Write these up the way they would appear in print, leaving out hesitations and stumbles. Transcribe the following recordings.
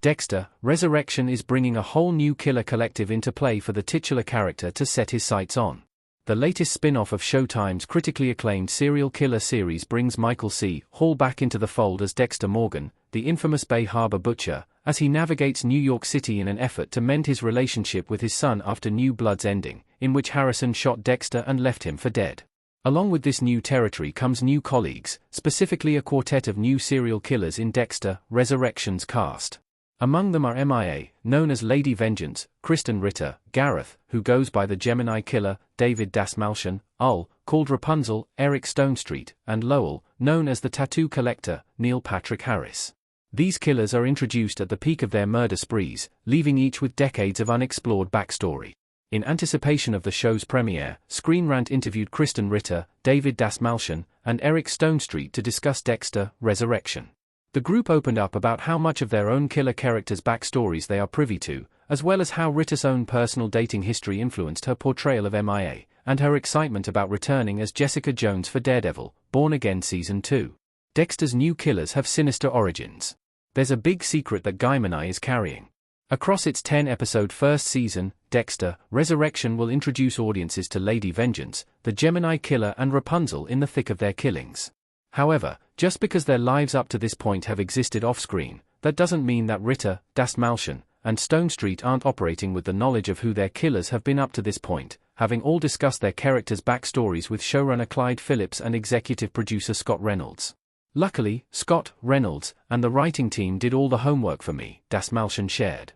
Dexter, Resurrection is bringing a whole new killer collective into play for the titular character to set his sights on. The latest spin-off of Showtime's critically acclaimed serial killer series brings Michael C. Hall back into the fold as Dexter Morgan, the infamous Bay Harbor Butcher, as he navigates New York City in an effort to mend his relationship with his son after New Blood's ending, in which Harrison shot Dexter and left him for dead. Along with this new territory comes new colleagues, specifically a quartet of new serial killers in Dexter, Resurrection's cast. Among them are MIA, known as Lady Vengeance, Krysten Ritter, Gareth, who goes by the Gemini Killer, David Dastmalchian, Ull, called Rapunzel, Eric Stonestreet, and Lowell, known as the Tattoo Collector, Neil Patrick Harris. These killers are introduced at the peak of their murder sprees, leaving each with decades of unexplored backstory. In anticipation of the show's premiere, Screen Rant interviewed Krysten Ritter, David Dastmalchian, and Eric Stonestreet to discuss Dexter, Resurrection. The group opened up about how much of their own killer characters' backstories they are privy to, as well as how Ritter's own personal dating history influenced her portrayal of MIA, and her excitement about returning as Jessica Jones for Daredevil, Born Again Season 2. Dexter's new killers have sinister origins. There's a big secret that Gemini is carrying. Across its 10-episode first season, Dexter, Resurrection will introduce audiences to Lady Vengeance, the Gemini Killer and Rapunzel in the thick of their killings. However, just because their lives up to this point have existed off-screen, that doesn't mean that Ritter, Dastmalchian, and Stonestreet aren't operating with the knowledge of who their killers have been up to this point, having all discussed their characters' backstories with showrunner Clyde Phillips and executive producer Scott Reynolds. Luckily, Scott, Reynolds, and the writing team did all the homework for me, Dastmalchian shared.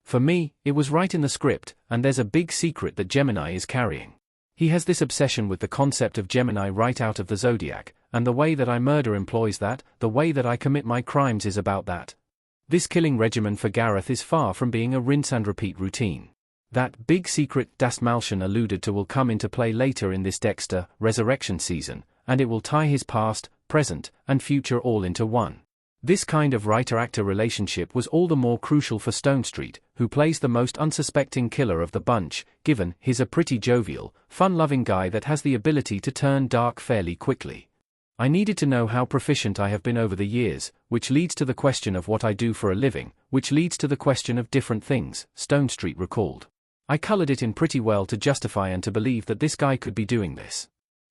For me, it was right in the script, and there's a big secret that Gemini is carrying. He has this obsession with the concept of Gemini right out of the Zodiac, and the way that I murder employs that, the way that I commit my crimes is about that. This killing regimen for Gareth is far from being a rinse-and-repeat routine. That big secret Dastmalchian alluded to will come into play later in this Dexter, Resurrection season, and it will tie his past, present, and future all into one. This kind of writer-actor relationship was all the more crucial for Stonestreet, who plays the most unsuspecting killer of the bunch, given he's a pretty jovial, fun-loving guy that has the ability to turn dark fairly quickly. I needed to know how proficient I have been over the years, which leads to the question of what I do for a living, which leads to the question of different things, Stonestreet recalled. I colored it in pretty well to justify and to believe that this guy could be doing this.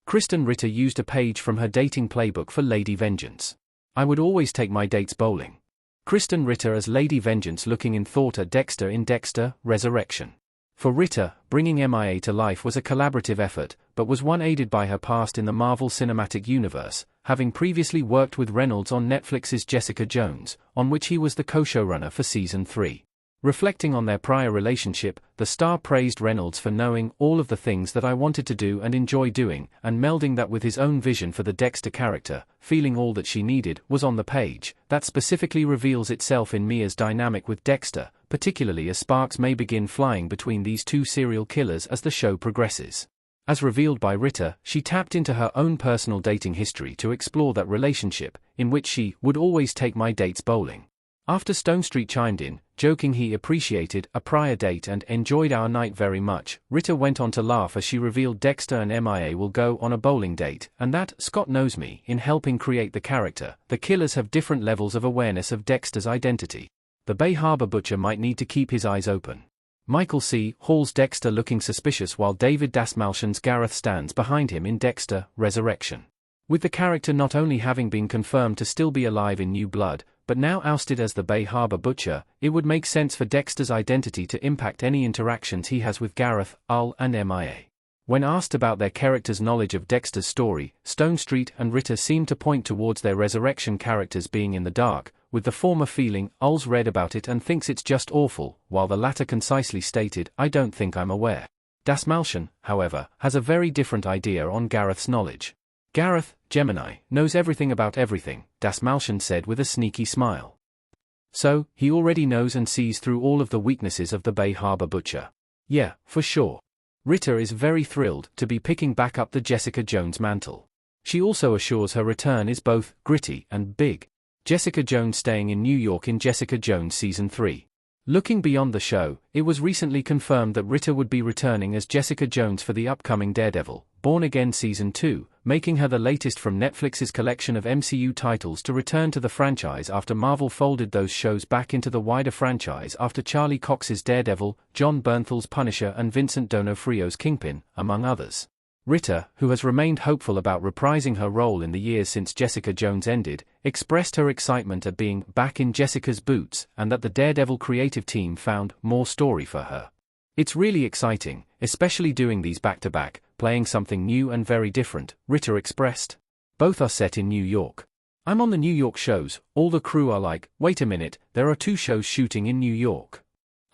Krysten Ritter used a page from her dating playbook for Lady Vengeance. I would always take my dates bowling. Krysten Ritter as Lady Vengeance looking in thought at Dexter in Dexter, Resurrection. For Ritter, bringing MIA to life was a collaborative effort, but was one aided by her past in the Marvel Cinematic Universe, having previously worked with Reynolds on Netflix's Jessica Jones, on which he was the co-showrunner for Season 3. Reflecting on their prior relationship, the star praised Reynolds for knowing all of the things that I wanted to do and enjoy doing, and melding that with his own vision for the Dexter character, feeling all that she needed was on the page. That specifically reveals itself in Mia's dynamic with Dexter, particularly as sparks may begin flying between these two serial killers as the show progresses. As revealed by Ritter, she tapped into her own personal dating history to explore that relationship, in which she would always take my dates bowling. After Stonestreet chimed in, joking he appreciated a prior date and enjoyed our night very much, Ritter went on to laugh as she revealed Dexter and MIA will go on a bowling date, and that, Scott knows me, in helping create the character, the killers have different levels of awareness of Dexter's identity. The Bay Harbor Butcher might need to keep his eyes open. Michael C. Hall's Dexter looking suspicious while David Dastmalchian's Gareth stands behind him in Dexter, Resurrection. With the character not only having been confirmed to still be alive in New Blood, but now ousted as the Bay Harbor Butcher, it would make sense for Dexter's identity to impact any interactions he has with Gareth, Ull, and MIA. When asked about their characters' knowledge of Dexter's story, Stonestreet and Ritter seemed to point towards their Resurrection characters being in the dark, with the former feeling, Ull's read about it and thinks it's just awful, while the latter concisely stated, I don't think I'm aware. Dastmalchian, however, has a very different idea on Gareth's knowledge. Gareth, Gemini, knows everything about everything, Dastmalchian said with a sneaky smile. So, he already knows and sees through all of the weaknesses of the Bay Harbor Butcher. Yeah, for sure. Ritter is very thrilled to be picking back up the Jessica Jones mantle. She also assures her return is both gritty and big. Jessica Jones staying in New York in Jessica Jones Season 3. Looking beyond the show, it was recently confirmed that Ritter would be returning as Jessica Jones for the upcoming Daredevil, Born Again Season 2, making her the latest from Netflix's collection of MCU titles to return to the franchise after Marvel folded those shows back into the wider franchise after Charlie Cox's Daredevil, John Bernthal's Punisher and Vincent D'Onofrio's Kingpin, among others. Ritter, who has remained hopeful about reprising her role in the years since Jessica Jones ended, expressed her excitement at being back in Jessica's boots and that the Daredevil creative team found more story for her. It's really exciting, especially doing these back-to-back, playing something new and very different, Ritter expressed. Both are set in New York. I'm on the New York shows, all the crew are like, wait a minute, there are 2 shows shooting in New York.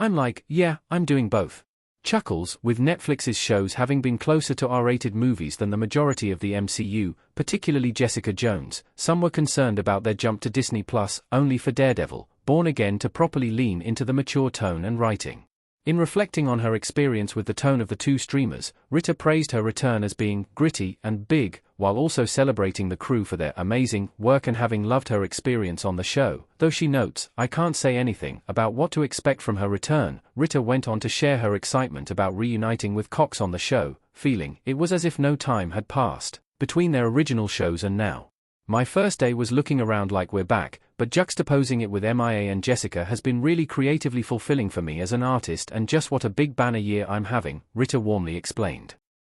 I'm like, yeah, I'm doing both. Chuckles, with Netflix's shows having been closer to R-rated movies than the majority of the MCU, particularly Jessica Jones, some were concerned about their jump to Disney Plus, only for Daredevil, Born Again to properly lean into the mature tone and writing. In reflecting on her experience with the tone of the 2 streamers, Ritter praised her return as being gritty and big, while also celebrating the crew for their amazing work and having loved her experience on the show. Though she notes, I can't say anything about what to expect from her return, Ritter went on to share her excitement about reuniting with Cox on the show, feeling it was as if no time had passed between their original shows and now. My first day was looking around like we're back, but juxtaposing it with MIA and Jessica has been really creatively fulfilling for me as an artist and just what a big banner year I'm having, Ritter warmly explained.